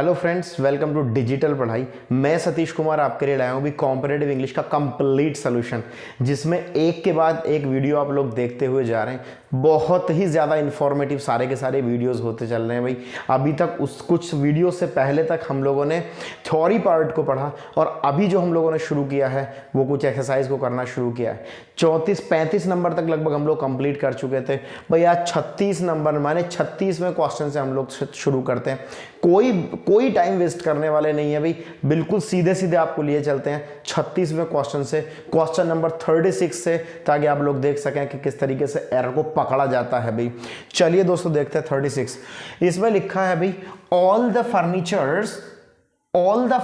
Hello friends, welcome to digital पढ़ाई। मैं सतीश कुमार आपके लिए लाया हूँ भी कॉम्पिटिटिव इंग्लिश का कंप्लीट सोल्यूशन, जिसमें एक के बाद एक वीडियो आप लोग देखते हुए जा रहे हैं। बहुत ही ज़्यादा इन्फॉर्मेटिव सारे के सारे वीडियोस होते चल रहे हैं भाई। अभी तक उस कुछ वीडियो से पहले तक हम लोगों ने थ्योरी पार्ट को पढ़ा और अभी जो हम लोगों ने शुरू किया है वो कुछ एक्सरसाइज को करना शुरू किया है। 34-35 नंबर तक लगभग हम लोग कंप्लीट कर चुके थे भाई। आज 36 नंबर माने 36वें क्वेश्चन से हम लोग शुरू करते हैं। कोई टाइम वेस्ट करने वाले नहीं है भाई, बिल्कुल सीधे सीधे आपको लिए चलते हैं 36वें क्वेश्चन से, क्वेश्चन नंबर 36 से, ताकि आप लोग देख सकें कि किस तरीके से एरर को पकड़ा जाता है भाई। चलिए दोस्तों देखते हैं 36। इसमें लिखा है भाई all the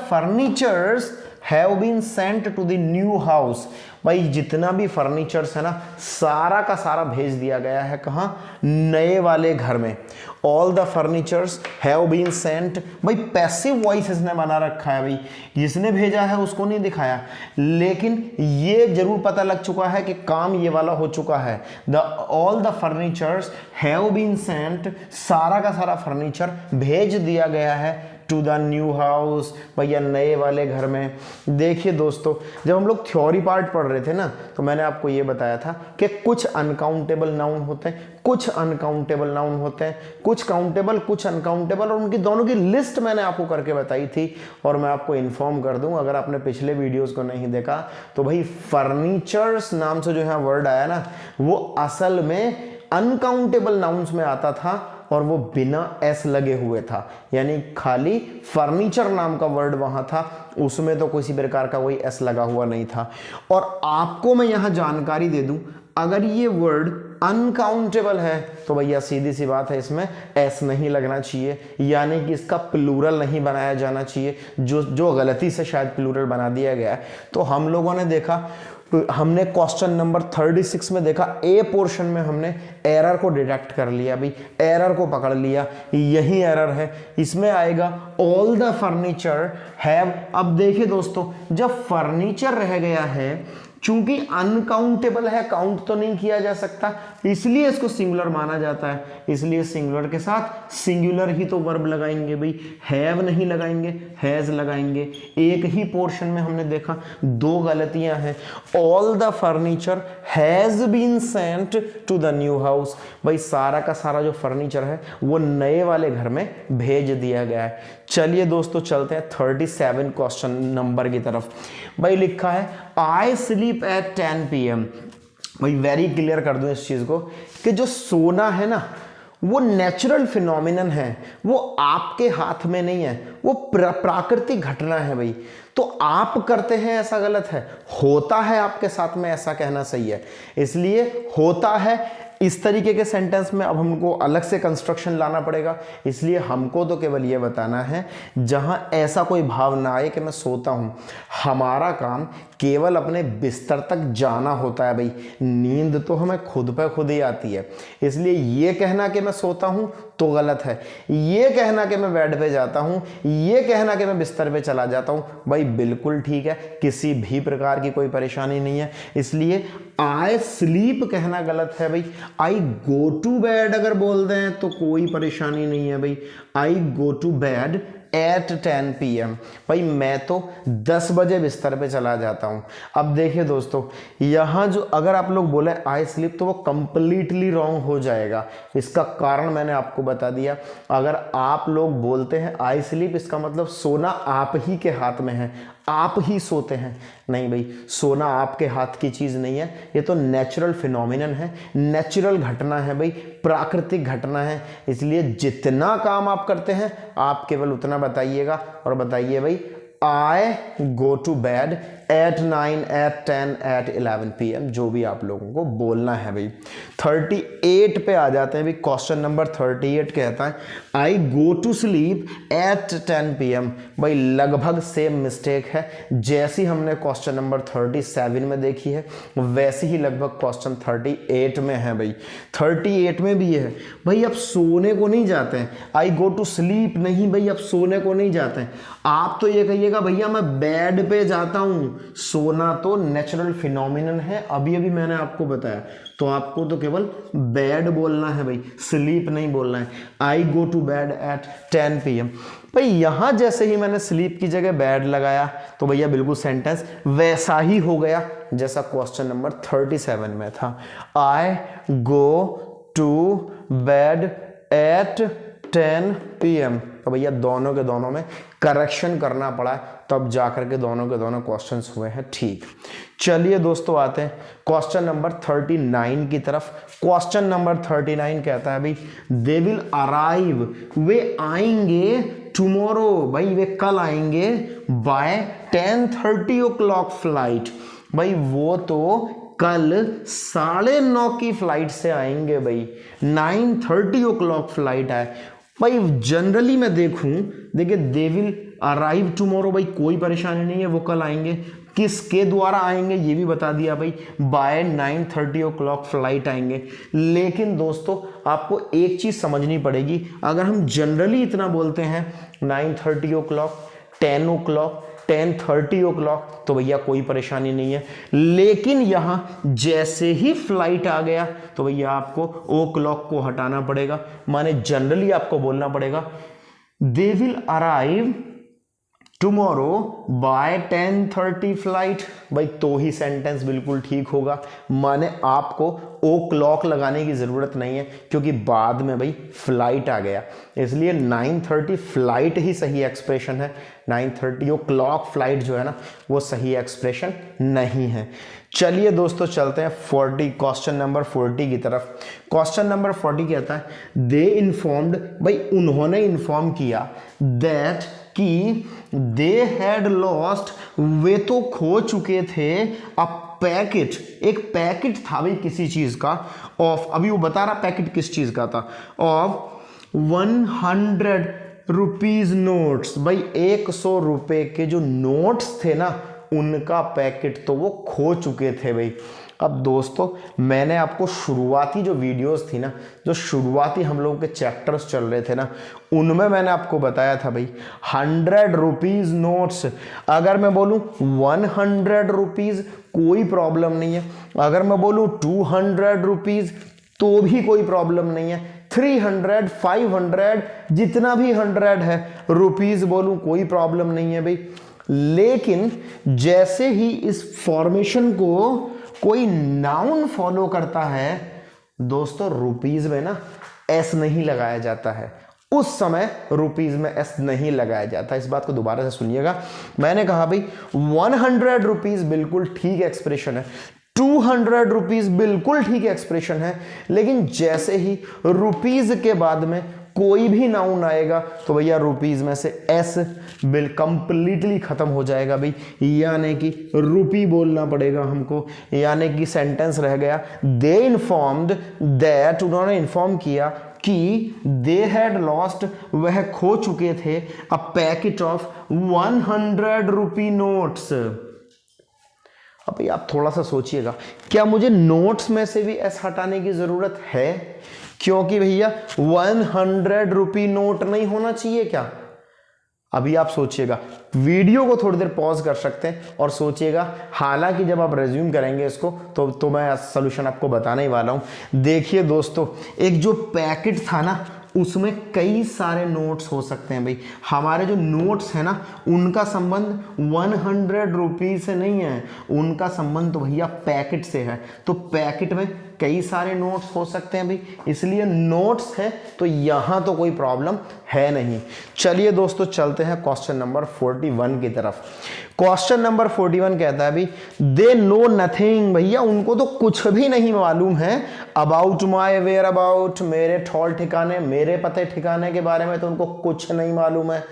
furnitures have been sent to the new house. भाई जितना भी फर्नीचर्स है ना, सारा का सारा भेज दिया गया है कहाँ? नए वाले घर में। All the furnitures have been sent, भाई पैसिव वॉइस इसने बना रखा है भाई, जिसने भेजा है उसको नहीं दिखाया, लेकिन ये जरूर पता लग चुका है कि काम ये वाला हो चुका है। All the furnitures have been sent, सारा का सारा फर्नीचर भेज दिया गया है टू द न्यू हाउस, भैया नए वाले घर में। देखिए दोस्तों, जब हम लोग थ्योरी पार्ट पढ़ रहे थे ना, तो मैंने आपको ये बताया था कि कुछ अनकाउंटेबल नाउन होते हैं, कुछ अनकाउंटेबल नाउन होते हैं, कुछ काउंटेबल कुछ अनकाउंटेबल, और उनकी दोनों की लिस्ट मैंने आपको करके बताई थी। और मैं आपको इन्फॉर्म कर दूं, अगर आपने पिछले वीडियोस को नहीं देखा तो भाई फर्नीचर्स नाम से जो है वर्ड आया ना, वो असल में अनकाउंटेबल नाउन्स में आता था और वो बिना एस लगे हुए था, यानी खाली फर्नीचर नाम का वर्ड वहां था, उसमें तो किसी प्रकार का कोई एस लगा हुआ नहीं था। और आपको मैं यहां जानकारी दे दूं, अगर ये वर्ड अनकाउंटेबल है तो भैया सीधी सी बात है, इसमें एस नहीं लगना चाहिए, यानी कि इसका प्लूरल नहीं बनाया जाना चाहिए, जो गलती से शायद प्लूरल बना दिया गया है। तो हम लोगों ने देखा, हमने क्वेश्चन नंबर 36 में देखा, ए पोर्शन में हमने एरर को डिटेक्ट कर लिया भाई, एरर को पकड़ लिया, यही एरर है। इसमें आएगा ऑल द फर्नीचर हैव। अब देखिए दोस्तों, जब फर्नीचर रह गया है, चूंकि अनकाउंटेबल है, काउंट तो नहीं किया जा सकता, इसलिए इसको सिंगुलर माना जाता है, इसलिए सिंगुलर के साथ सिंगुलर ही तो वर्ब लगाएंगे भाई, हैव नहीं लगाएंगे, हैज लगाएंगे। एक ही पोर्शन में हमने देखा दो गलतियां हैं। All the furniture has been sent to the new house, भाई सारा का सारा जो फर्नीचर है वो नए वाले घर में भेज दिया गया है। चलिए दोस्तों चलते हैं 37 क्वेश्चन नंबर की तरफ। भाई लिखा है आई स्लीप एट 10 PM। भाई वेरी क्लियर कर दूं इस चीज को कि जो सोना है ना, वो नेचुरल फिनोमिनन है, वो आपके हाथ में नहीं है, वो प्राकृतिक घटना है भाई। तो आप करते हैं ऐसा गलत है, होता है आपके साथ में ऐसा कहना सही है। इसलिए होता है इस तरीके के सेंटेंस में अब हमको अलग से कंस्ट्रक्शन लाना पड़ेगा, इसलिए हमको तो केवल ये बताना है जहां ऐसा कोई भाव ना आए कि मैं सोता हूं। हमारा काम केवल अपने बिस्तर तक जाना होता है भाई, नींद तो हमें खुद पे खुद ही आती है। इसलिए ये कहना कि मैं सोता हूं तो गलत है, ये कहना कि मैं बेड पे जाता हूं, ये कहना कि मैं बिस्तर पे चला जाता हूं, भाई बिल्कुल ठीक है, किसी भी प्रकार की कोई परेशानी नहीं है। इसलिए आई स्लीप कहना गलत है भाई। आई गो टू बेड अगर बोल दें तो कोई परेशानी नहीं है भाई। I go to bed at 10 PM, भाई मैं तो 10 बजे बिस्तर पे चला जाता हूं। अब देखिए दोस्तों, यहां जो अगर आप लोग बोले आई स्लीप तो वो कंप्लीटली रॉन्ग हो जाएगा। इसका कारण मैंने आपको बता दिया। अगर आप लोग बोलते हैं आई स्लीप, इसका मतलब सोना आप ही के हाथ में है, आप ही सोते हैं। नहीं भाई, सोना आपके हाथ की चीज नहीं है, ये तो नेचुरल फिनोमिनन है, नेचुरल घटना है भाई, प्राकृतिक घटना है। इसलिए जितना काम आप करते हैं आप केवल उतना बताइएगा, और बताइए भाई I go to bed at 9, at 10, at 11 PM, जो भी आप लोगों को बोलना है भाई। 38 पे आ जाते हैं भाई। क्वेश्चन नंबर 38 कहता है I go to sleep at 10 PM। भाई लगभग सेम मिस्टेक है, जैसी हमने क्वेश्चन नंबर 37 में देखी है वैसे ही लगभग क्वेश्चन 38 में है भाई। 38 में भी है भाई, अब सोने को नहीं जाते हैं, आई गो टू स्लीप नहीं भाई, अब सोने को नहीं जाते हैं। आप तो ये कहिए बोलिएगा भैया मैं बेड पे जाता हूं, सोना तो नेचुरल फिनोमिनन है, अभी अभी मैंने आपको बताया, तो आपको तो केवल बेड बोलना है भाई, स्लीप नहीं बोलना है। I go to bed at 10 PM। भाई यहां जैसे ही मैंने स्लीप की जगह बेड लगाया तो भैया बिल्कुल सेंटेंस वैसा ही हो गया जैसा क्वेश्चन नंबर 37 में था। I go to bed at 10 PM। तो भैया दोनों के दोनों में करेक्शन करना पड़ा है, तब जाकर के दोनों के दोनों क्वेश्चंस हुए हैं ठीक। चलिए दोस्तों आते हैं क्वेश्चन नंबर 39 की तरफ। क्वेश्चन नंबर 39 कहता है भाई दे विल अराइव, वे आएंगे टुमारो, भाई वे कल आएंगे बाय 10:30 o'clock फ्लाइट। भाई वो तो कल 9:30 की फ्लाइट से आएंगे भाई, 9:30 o'clock फ्लाइट है भाई। जनरली मैं देखिए दे विल अराइव टुमारो, भाई कोई परेशानी नहीं है, वो कल आएंगे। किसके द्वारा आएंगे ये भी बता दिया भाई, बाय 9:30 o'clock फ्लाइट आएंगे। लेकिन दोस्तों आपको एक चीज समझनी पड़ेगी, अगर हम जनरली इतना बोलते हैं 9:30 o'clock, 10 o'clock, 10:30 o'clock, तो भैया कोई परेशानी नहीं है। लेकिन यहां जैसे ही फ्लाइट आ गया तो भैया आपको ओ क्लॉक को हटाना पड़ेगा, माने जनरली आपको बोलना पड़ेगा they will arrive tomorrow by 10:30 flight. भाई तो ही सेंटेंस बिल्कुल ठीक होगा, माने आपको ओ क्लॉक लगाने की जरूरत नहीं है क्योंकि बाद में भाई फ्लाइट आ गया, इसलिए 9:30 फ्लाइट ही सही एक्सप्रेशन है। 9:30 ओ क्लॉक फ्लाइट जो है ना वो सही एक्सप्रेशन नहीं है। चलिए दोस्तों चलते हैं 40 क्वेश्चन नंबर 40 की तरफ। क्वेश्चन नंबर 40 कहता है दे इन्फॉर्म्ड, भाई उन्होंने इन्फॉर्म किया दैट कि दे हैड लॉस्ट, वे तो खो चुके थे, अ पैकेट, एक पैकेट था भाई किसी चीज का, ऑफ, अभी वो बता रहा पैकेट किस चीज का था, ऑफ 100 रुपीज नोट्स। भाई 100 रुपए के जो नोट्स थे ना उनका पैकेट तो वो खो चुके थे भाई। अब दोस्तों मैंने आपको शुरुआती जो वीडियोस थी ना, जो शुरुआती हम लोगों के चैप्टर्स चल रहे थे ना, उनमें मैंने आपको बताया था भाई 100 रुपीज नोट्स। अगर मैं बोलूं 100 रुपीज कोई प्रॉब्लम नहीं है, अगर मैं बोलूं 200 रुपीज तो भी कोई प्रॉब्लम नहीं है, 300, 500 जितना भी 100 है रुपीज बोलूं कोई प्रॉब्लम नहीं है भाई। लेकिन जैसे ही इस फॉर्मेशन को कोई नाउन फॉलो करता है दोस्तों, रुपीज में ना एस नहीं लगाया जाता है, उस समय रुपीज में एस नहीं लगाया जाता। इस बात को दोबारा से सुनिएगा, मैंने कहा भाई 100 रुपीज बिल्कुल ठीक एक्सप्रेशन है, 200 रुपीज बिल्कुल ठीक एक्सप्रेशन है, लेकिन जैसे ही रुपीज के बाद में कोई भी नाउन आएगा तो भैया रुपीज में से एस बिल कंप्लीटली खत्म हो जाएगा भाई, यानी कि रुपी बोलना पड़ेगा हमको, यानी कि सेंटेंस रह गया दे इन्फॉर्म्ड दैट, उन्होंने इन्फॉर्म किया कि दे हैड लॉस्ट, वह खो चुके थे, a packet of 100 rupee notes. अब भाई आप थोड़ा सा सोचिएगा, क्या मुझे नोट्स में से भी एस हटाने की जरूरत है? क्योंकि भैया 100 रुपी नोट नहीं होना चाहिए क्या? अभी आप सोचिएगा, वीडियो को थोड़ी देर पॉज कर सकते हैं और सोचिएगा, हालांकि जब आप रिज्यूम करेंगे इसको तो मैं सॉल्यूशन आपको बताने ही वाला हूं। देखिए दोस्तों, एक जो पैकेट था ना उसमें कई सारे नोट्स हो सकते हैं भाई। हमारे जो नोट्स है ना उनका संबंध 100 रुपीज से नहीं है, उनका संबंध तो भैया पैकेट से है, तो पैकेट में कई सारे नोट्स हो सकते हैं भाई, इसलिए नोट्स है तो यहां तो कोई प्रॉब्लम है नहीं। चलिए दोस्तों चलते हैं क्वेश्चन नंबर 41 की तरफ। क्वेश्चन नंबर 41 कहता है भाई दे नो नथिंग, भैया उनको तो कुछ भी नहीं मालूम है, अबाउट माई वेयर अबाउट, मेरे ठौर ठिकाने, मेरे पते ठिकाने के बारे में तो उनको कुछ नहीं मालूम है।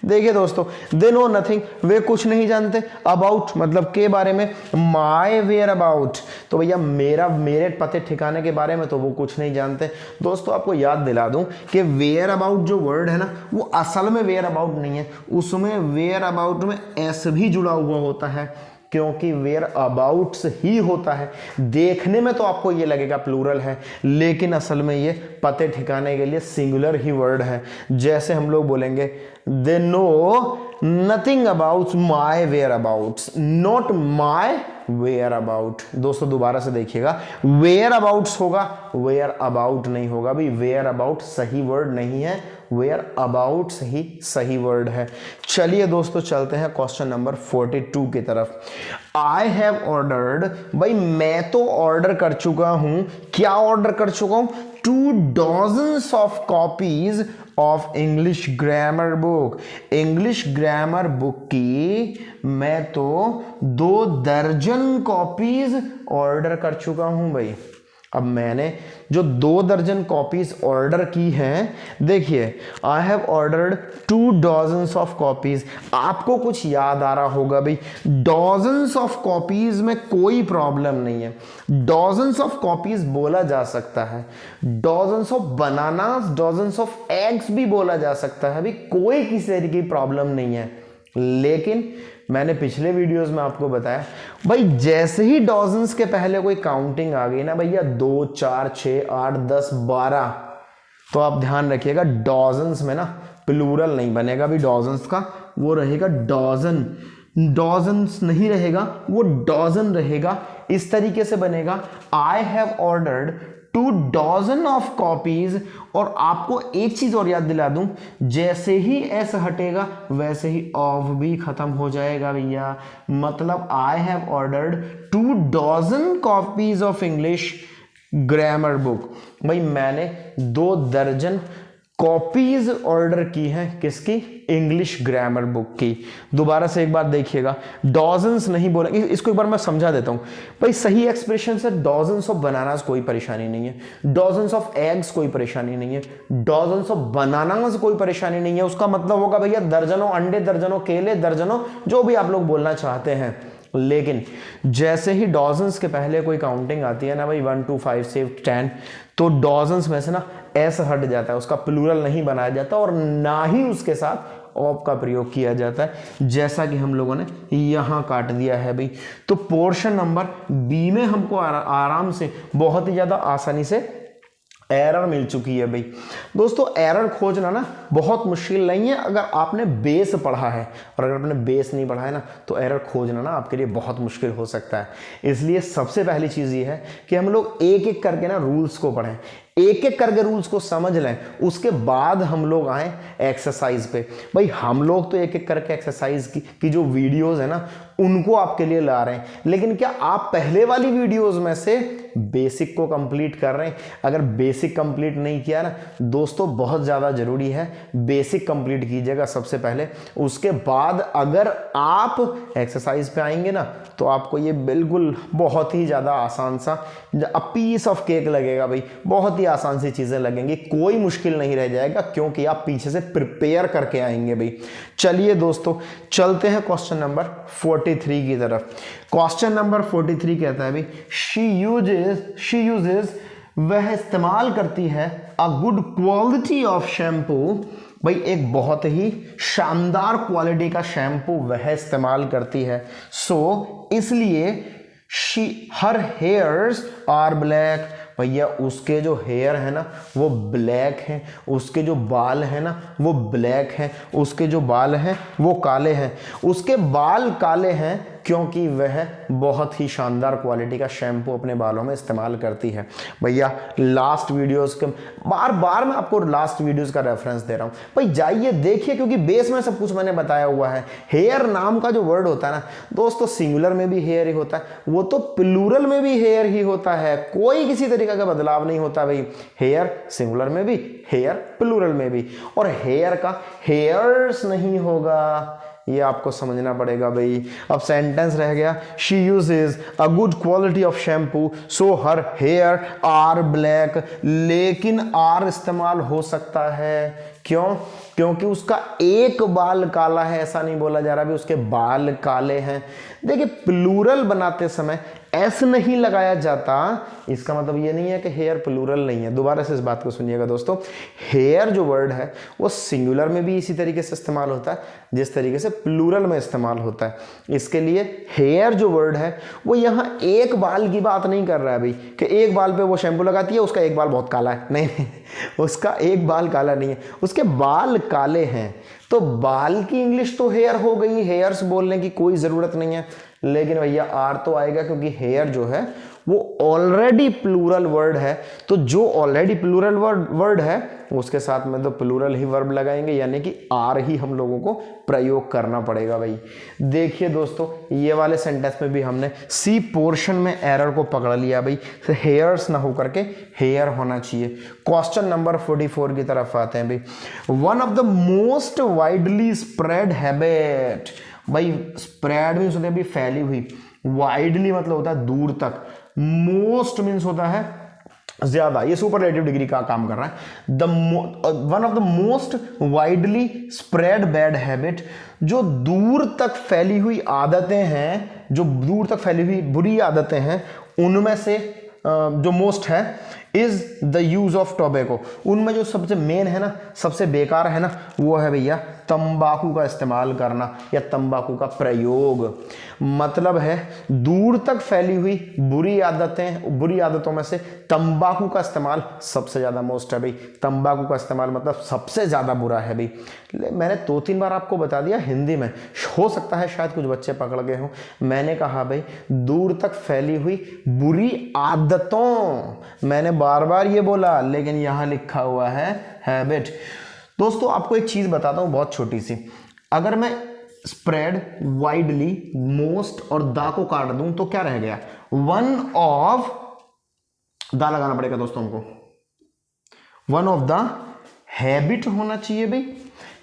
देखिए दोस्तों, दे नो नथिंग, वे कुछ नहीं जानते, अबाउट मतलब के बारे में, माई वेयर अबाउट तो भैया मेरे पते ठिकाने के बारे में तो वो कुछ नहीं जानते। दोस्तों आपको याद दिला दूं कि वेयर अबाउट जो वर्ड है ना वो असल में वेयर अबाउट नहीं है, उसमें वेयर अबाउट में एस भी जुड़ा हुआ होता है, क्योंकि वेयर अबाउट्स ही होता है। देखने में तो आपको ये लगेगा प्लूरल है, लेकिन असल में ये पते ठिकाने के लिए सिंगुलर ही वर्ड है। जैसे हम लोग बोलेंगे they know nothing about my whereabouts, not my whereabout. दोस्तों दोबारा से देखिएगा, वेयर अबाउट्स होगा, वेयर अबाउट नहीं होगा। भाई वेयर अबाउट सही वर्ड नहीं है, वेयर अबाउट्स ही सही वर्ड है। चलिए दोस्तों चलते हैं क्वेश्चन नंबर 42 की तरफ। आई हैव ऑर्डर्ड, भाई मैं तो ऑर्डर कर चुका हूं, क्या ऑर्डर कर चुका हूं? 2 dozens of copies of English grammar book. English grammar book की मैं तो 2 दर्जन कॉपीज ऑर्डर कर चुका हूं भाई। अब मैंने जो 2 दर्जन कॉपीज ऑर्डर की हैं, देखिए I have ordered 2 dozens of copies. आपको कुछ याद आ रहा होगा भाई, डॉजन्स ऑफ कॉपीज में कोई प्रॉब्लम नहीं है, डॉजन्स ऑफ कॉपीज बोला जा सकता है, डॉजन्स ऑफ बनानास, डॉजन्स ऑफ एग्स भी बोला जा सकता है, भाई कोई किसी तरीके की प्रॉब्लम नहीं है। लेकिन मैंने पिछले वीडियोस में आपको बताया भाई, जैसे ही डॉजन्स के पहले कोई काउंटिंग आ गई ना भैया, 2 4 6 8 10 12, तो आप ध्यान रखिएगा डॉजन्स में ना प्लूरल नहीं बनेगा भी डॉजन्स का, वो रहेगा डॉजन। डॉजन्स नहीं रहेगा, वो डॉजन रहेगा। इस तरीके से बनेगा आई have ordered 2 dodgem of copies. और आपको एक चीज और याद दिला दूं, जैसे ही एस हटेगा वैसे ही ऑफ भी खत्म हो जाएगा भैया। मतलब आई have ordered 2 dodgem copies of English grammar book. भाई मैंने 2 दर्जन कॉपीज ऑर्डर की हैं, किसकी? इंग्लिश ग्रामर बुक की। दोबारा से एक बात देखिएगा, डॉजन्स नहीं बोला, इसको एक बार मैं समझा देता हूं भाई। सही एक्सप्रेशन से डॉजन्स ऑफ बनानास कोई परेशानी नहीं है, डॉजन्स ऑफ एग्स कोई परेशानी नहीं है, डॉजन्स ऑफ बनानास कोई परेशानी नहीं है। उसका मतलब होगा भैया दर्जनों अंडे, दर्जनों केले, दर्जनों जो भी आप लोग बोलना चाहते हैं। लेकिन जैसे ही डॉजन्स के पहले कोई काउंटिंग आती है ना भाई, 1 2 5 6 10, तो डॉजन्स में से ना एस हट जाता है, उसका प्लूरल नहीं बनाया जाता और ना ही उसके साथ ऑफ का प्रयोग किया जाता है, जैसा कि हम लोगों ने यहां काट दिया है भाई। तो पोर्शन नंबर बी में हमको आराम से, बहुत ही ज्यादा आसानी से एरर मिल चुकी है भाई। दोस्तों एरर खोजना ना बहुत मुश्किल नहीं है अगर आपने बेस पढ़ा है, और अगर आपने बेस नहीं पढ़ा है ना तो एरर खोजना ना आपके लिए बहुत मुश्किल हो सकता है। इसलिए सबसे पहली चीज ये है कि हम लोग एक एक करके ना रूल्स को पढ़ें, एक एक करके रूल्स को समझ लें, उसके बाद हम लोग आए एक्सरसाइज पे। भाई हम लोग तो एक एक करके एक्सरसाइज की जो वीडियोस है ना उनको आपके लिए ला रहे हैं, लेकिन क्या आप पहले वाली वीडियोस में से बेसिक को कंप्लीट कर रहे हैं? अगर बेसिक कंप्लीट नहीं किया ना दोस्तों, बहुत ज़्यादा जरूरी है बेसिक कंप्लीट कीजिएगा सबसे पहले। उसके बाद अगर आप एक्सरसाइज पे आएंगे ना तो आपको ये बिल्कुल बहुत ही ज़्यादा आसान सा पीस ऑफ केक लगेगा भाई, बहुत ही आसान सी चीज़ें लगेंगी, कोई मुश्किल नहीं रह जाएगा क्योंकि आप पीछे से प्रिपेयर करके आएंगे भाई। चलिए दोस्तों चलते हैं क्वेश्चन नंबर 43 की तरफ। क्वेश्चन नंबर 43 कहता है भाई, शी यूजेस, वह इस्तेमाल करती है, अ गुड क्वालिटी ऑफ शैम्पू, भाई एक बहुत ही शानदार क्वालिटी का शैम्पू वह इस्तेमाल करती है। सो इसलिए हर हेयर्स आर ब्लैक, भैया उसके जो हेयर है ना वो ब्लैक हैं, उसके जो बाल हैं ना वो ब्लैक हैं, उसके जो बाल हैं वो काले हैं। उसके बाल काले हैं क्योंकि वह बहुत ही शानदार क्वालिटी का शैम्पू अपने बालों में इस्तेमाल करती है। भैया लास्ट वीडियोस के बार बार मैं आपको लास्ट वीडियोस का रेफरेंस दे रहा हूं, भाई जाइए देखिए क्योंकि बेस में सब कुछ मैंने बताया हुआ है। हेयर नाम का जो वर्ड होता है ना दोस्तों, सिंगुलर में भी हेयर ही होता है, वो तो प्लूरल में भी हेयर ही होता है, कोई किसी तरीके का बदलाव नहीं होता भाई। हेयर सिंगुलर में भी, हेयर प्लूरल में भी, और हेयर का हेयर्स नहीं होगा, ये आपको समझना पड़ेगा भाई। अब सेंटेंस रह गया, she uses a good quality of shampoo so her hair are black, लेकिन आर इस्तेमाल हो सकता है क्यों? क्योंकि उसका एक बाल काला है, ऐसा नहीं बोला जा रहा भी उसके बाल काले हैं। देखिए प्लूरल बनाते समय एस नहीं लगाया जाता, इसका मतलब ये नहीं है कि हेयर प्लूरल नहीं है। दोबारा से इस बात को सुनिएगा दोस्तों, हेयर जो वर्ड है वो सिंगुलर में भी इसी तरीके से इस्तेमाल होता है जिस तरीके से प्लूरल में इस्तेमाल होता है। इसके लिए हेयर जो वर्ड है वो यहाँ एक बाल की बात नहीं कर रहा है भाई कि एक बाल पे वो शैम्पू लगाती है उसका एक बाल बहुत काला है, नहीं उसका एक बाल काला नहीं है, उसके बाल काले हैं। तो बाल की इंग्लिश तो हेयर हो गई, हेयर्स बोलने की कोई ज़रूरत नहीं है, लेकिन भैया आर तो आएगा क्योंकि हेयर जो है वो ऑलरेडी प्लूरल वर्ड है। तो जो ऑलरेडी प्लूरल वर्ड है उसके साथ में तो प्लूरल ही वर्ब लगाएंगे, यानी कि आर ही हम लोगों को प्रयोग करना पड़ेगा भाई। देखिए दोस्तों ये वाले सेंटेंस में भी हमने सी पोर्शन में एरर को पकड़ लिया भाई, हेयर्स ना हो करके हेयर होना चाहिए। क्वेश्चन नंबर 44 की तरफ आते हैं भाई। One of the most widely spread habit, भाई स्प्रेड मीन्स होता है भाई फैली हुई, वाइडली मतलब होता है दूर तक, मोस्ट मीन्स होता है ज्यादा, ये सुपरलेटिव डिग्री का काम कर रहा है। One of the most widely spread bad habit, जो दूर तक फैली हुई आदतें हैं, जो दूर तक फैली हुई बुरी आदतें हैं, उनमें से जो मोस्ट है is the use of tobacco, उनमें जो सबसे मेन है ना, सबसे बेकार है ना, वो है भैया तंबाकू का इस्तेमाल करना या तंबाकू का प्रयोग। मतलब है दूर तक फैली हुई बुरी आदतों में से तंबाकू का इस्तेमाल सबसे ज़्यादा मोस्ट है भाई। तंबाकू का इस्तेमाल मतलब सबसे ज़्यादा बुरा है भाई। मैंने 2-3 बार आपको बता दिया हिंदी में, हो सकता है शायद कुछ बच्चे पकड़ गए हों। मैंने कहा भाई दूर तक फैली हुई बुरी आदतों, मैंने बार बार ये बोला, लेकिन यहां लिखा हुआ है हैबिट। दोस्तों आपको एक चीज बताता हूं बहुत छोटी सी, अगर मैं स्प्रेड, वाइडली, मोस्ट और दा को काट दूं तो क्या रह गया? वन ऑफ दा लगाना पड़ेगा दोस्तों हमको, वन ऑफ द हैबिट होना चाहिए भाई।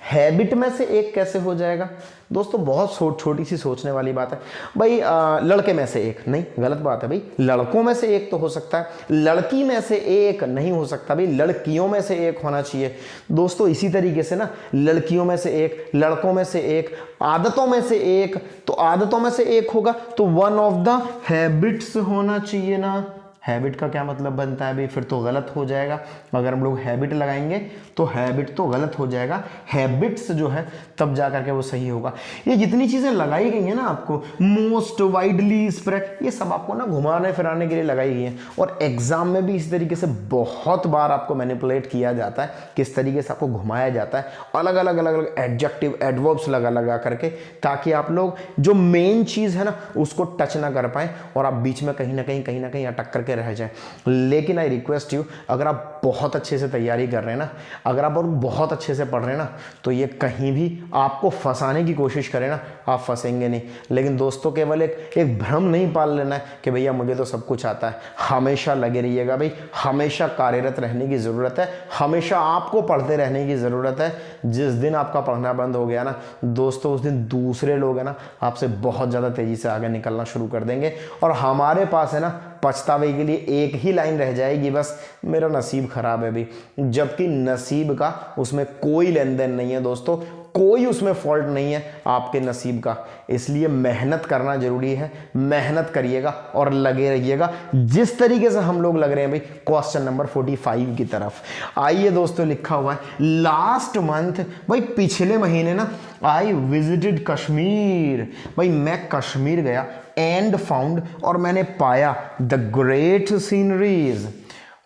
हैबिट में से एक कैसे हो जाएगा दोस्तों? बहुत छोटी सी सोचने वाली बात है भाई। लड़के में से एक नहीं, गलत बात है भाई। लड़कों में से एक तो हो सकता है, लड़की में से एक नहीं हो सकता भाई, लड़कियों में से एक होना चाहिए दोस्तों। इसी तरीके से ना लड़कियों में से एक, लड़कों में से एक, आदतों में से एक, तो आदतों में से एक होगा तो वन ऑफ द हैबिट्स होना चाहिए ना। हैबिट का क्या मतलब बनता है भाई? फिर तो गलत हो जाएगा। अगर हम लोग हैबिट लगाएंगे तो हैबिट तो गलत हो जाएगा, हैबिट्स जो है तब जा करके वो सही होगा। ये जितनी चीज़ें लगाई गई हैं ना आपको, मोस्ट, वाइडली स्प्रेड, ये सब आपको ना घुमाने फिराने के लिए लगाई गई हैं। और एग्जाम में भी इस तरीके से बहुत बार आपको मैनिपुलेट किया जाता है, किस तरीके से आपको घुमाया जाता है, अलग अलग एडजेक्टिव, एडवर्ब्स लगा करके, ताकि आप लोग जो मेन चीज़ है ना उसको टच ना कर पाएँ और आप बीच में कहीं ना कहीं अटक करके रह जाए। लेकिन आई रिक्वेस्ट यू, अगर आप बहुत अच्छे से तैयारी कर रहे हैं ना, अगर आप और बहुत अच्छे से पढ़ रहे हैं ना, तो ये कहीं भी आपको फंसाने की कोशिश करें ना, आप फंसेंगे नहीं। लेकिन दोस्तों केवल एक भ्रम नहीं पाल लेना है कि भैया मुझे तो सब कुछ आता है। हमेशा लगे रहिएगा भाई, हमेशा कार्यरत रहने की ज़रूरत है, हमेशा आपको पढ़ते रहने की ज़रूरत है। जिस दिन आपका पढ़ना बंद हो गया ना दोस्तों, उस दिन दूसरे लोग है ना आपसे बहुत ज़्यादा तेज़ी से आगे निकलना शुरू कर देंगे, और हमारे पास है ना पछतावे के लिए एक ही लाइन रह जाएगी, बस मेरा नसीब खराब है भी। जबकि नसीब का उसमें कोई लेन देन नहीं है दोस्तों, कोई उसमें फॉल्ट नहीं है आपके नसीब का। इसलिए मेहनत करना जरूरी है, मेहनत करिएगा और लगे रहिएगा जिस तरीके से हम लोग लग रहे हैं भाई। क्वेश्चन नंबर 45 की तरफ आइए दोस्तों, लिखा हुआ है लास्ट मंथ, भाई पिछले महीने ना आई विजिटेड कश्मीर, भाई मैं कश्मीर गया, एंड फाउंड, और मैंने पाया द ग्रेट सीनरीज।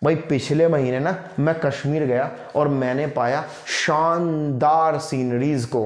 भाई पिछले महीने ना मैं कश्मीर गया और मैंने पाया शानदार सीनरीज को।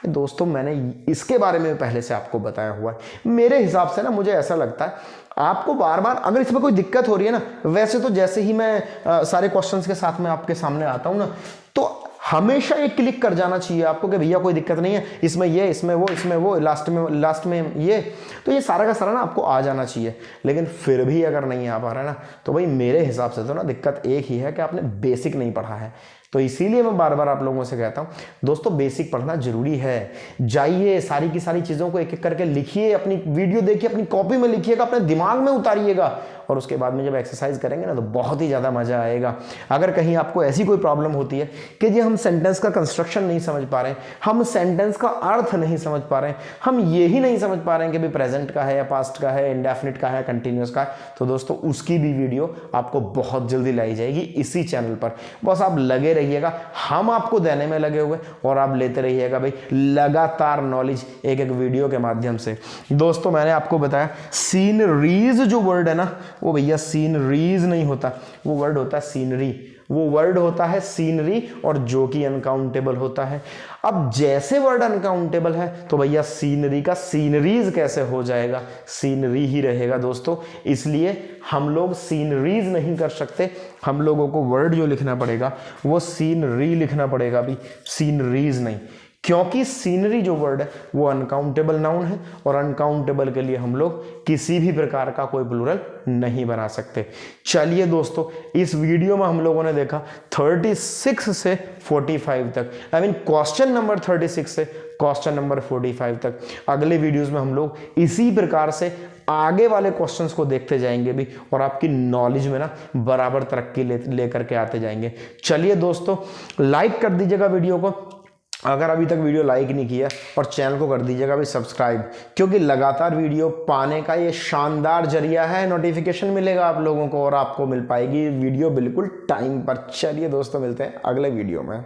दोस्तों मैंने इसके बारे में पहले से आपको बताया हुआ है। मेरे हिसाब से ना मुझे ऐसा लगता है आपको बार बार अगर इसमें कोई दिक्कत हो रही है ना, वैसे तो जैसे ही मैं सारे क्वेश्चन्स के साथ में आपके सामने आता हूं ना, तो हमेशा एक क्लिक कर जाना चाहिए आपको कि भैया कोई दिक्कत नहीं है, इसमें ये, इसमें वो, लास्ट में ये, तो ये सारा का सारा ना आपको आ जाना चाहिए। लेकिन फिर भी अगर नहीं आ पा रहा है ना, तो भाई मेरे हिसाब से तो ना दिक्कत एक ही है कि आपने बेसिक नहीं पढ़ा है। तो इसीलिए मैं बार बार आप लोगों से कहता हूं दोस्तों, बेसिक पढ़ना जरूरी है। जाइए सारी की सारी चीजों को एक एक करके लिखिए, अपनी वीडियो देखिए, अपनी कॉपी में लिखिएगा, अपने दिमाग में उतारिएगा, और उसके बाद में जब एक्सरसाइज करेंगे ना तो बहुत ही ज़्यादा मज़ा आएगा। अगर कहीं आपको ऐसी कोई प्रॉब्लम होती है कि जी हम सेंटेंस का कंस्ट्रक्शन नहीं समझ पा रहे हैं, हम सेंटेंस का अर्थ नहीं समझ पा रहे हैं, हम ये ही नहीं समझ पा रहे हैं कि भाई प्रेजेंट का है या पास्ट का है, इंडेफिनिट का है, कंटिन्यूस का है, तो दोस्तों उसकी भी वीडियो आपको बहुत जल्दी लाई जाएगी इसी चैनल पर। बस आप लगे रहिएगा, हम आपको देने में लगे हुए और आप लेते रहिएगा भाई लगातार नॉलेज एक एक वीडियो के माध्यम से। दोस्तों मैंने आपको बताया सीनरीज जो वर्ड है ना, वो भैया सीनरीज नहीं होता, वो वर्ड होता है सीनरी, वो वर्ड होता है सीनरी, और जो कि अनकाउंटेबल होता है। अब जैसे वर्ड अनकाउंटेबल है तो भैया सीनरी का सीनरीज कैसे हो जाएगा, सीनरी ही रहेगा दोस्तों। इसलिए हम लोग सीनरीज नहीं कर सकते, हम लोगों को वर्ड जो लिखना पड़ेगा वो सीनरी लिखना पड़ेगा भी, सीनरीज नहीं, क्योंकि सीनरी जो वर्ड है वो अनकाउंटेबल नाउन है, और अनकाउंटेबल के लिए हम लोग किसी भी प्रकार का कोई प्लूरल नहीं बना सकते। चलिए दोस्तों, इस वीडियो में हम लोगों ने देखा 36 से 45 तक, आई मीन क्वेश्चन नंबर 36 से क्वेश्चन नंबर 45 तक। अगले वीडियोस में हम लोग इसी प्रकार से आगे वाले क्वेश्चंस को देखते जाएंगे भी, और आपकी नॉलेज में ना बराबर तरक्की लेकर के आते जाएंगे। चलिए दोस्तों, लाइक कर दीजिएगा वीडियो को अगर अभी तक वीडियो लाइक नहीं किया, और चैनल को कर दीजिएगा भाई सब्सक्राइब, क्योंकि लगातार वीडियो पाने का ये शानदार जरिया है, नोटिफिकेशन मिलेगा आप लोगों को और आपको मिल पाएगी वीडियो बिल्कुल टाइम पर। चलिए दोस्तों, मिलते हैं अगले वीडियो में।